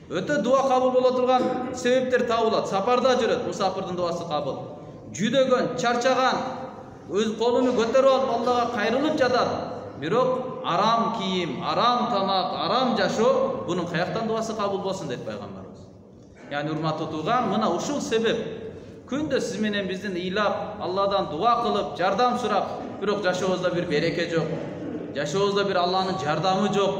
Өтө дуа кабыл боло турган себептер табылат. Сапарда жүрөт, мусафирдин дуасы кабыл. Жүдөгөн, чарчаган, өз колуну көтөрүп алып Аллага кайрылып жатат. Бирок арам кийим, арам тамак, арам жашоо бунун каяктан дуасы кабыл болсун дейт пайгамбарыбыз. Яни урматтуу тууган, мына ушул себеп күндө сиз менен биздин ыйлап, Алладан дуа кылып, жардам сурап, бирок жашообузда бир береке жок. Жашообузда бир Алланын жардамы жок.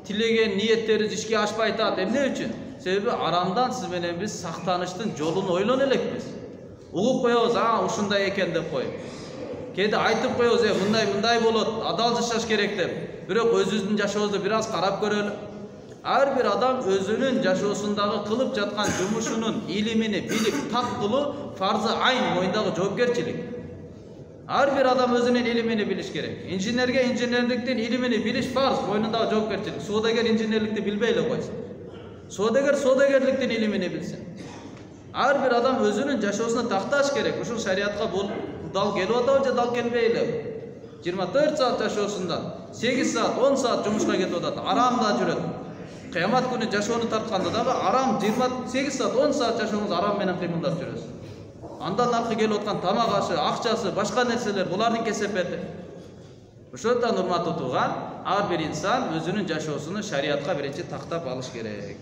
Тилеген ниеттерибиз ишке ашпай атат. Эмне үчүн? Себеби арамдан сиз менен биз сактаныштын жолун ойлоно элекпиз. Угуп коебуз, ушундай экен деп коюп. Кээде айтып коебуз, мындай болот, адал жашаш керек деп. Бирок өзүбүздүн жашообузду бир аз карап көрөлү. Ар бир адам өзүнүн жашоосундагы кылып жаткан жумушунун илимини билип так кылуу фарзы айн, мойнундагы жоопкерчилик. Ар бир адам өзүнүн илимини билиш керек. Инженерге инженерликтин илимини билиш фарз, мойнундагы жоопкерчилик. Соодагер инженерликти билбей эле койсун. Соодагер соодагерликтин илимини билсин. Ар бир адам өзүнүн жашоосуна такташ керек. Ушул шариатка бул дал келип атабы же дал келбей эле. 24 саат жашоосундан 8 саат, 10 саат жумушка кетип атат. Арамда жүрөт. Кыямат күнү жашоону тартканда дагы арам 28 саат, 10 саат жашооңуз арам менен кыймылдап жүрөсүз. Андан аркы келип аткан тамак ашы, акчасы, башка нерселер булардын кесепети. Ошондон урматтуу тууган, ар бир инсан өзүнүн жашоосуну шариатка биринчи тактап алыш керек.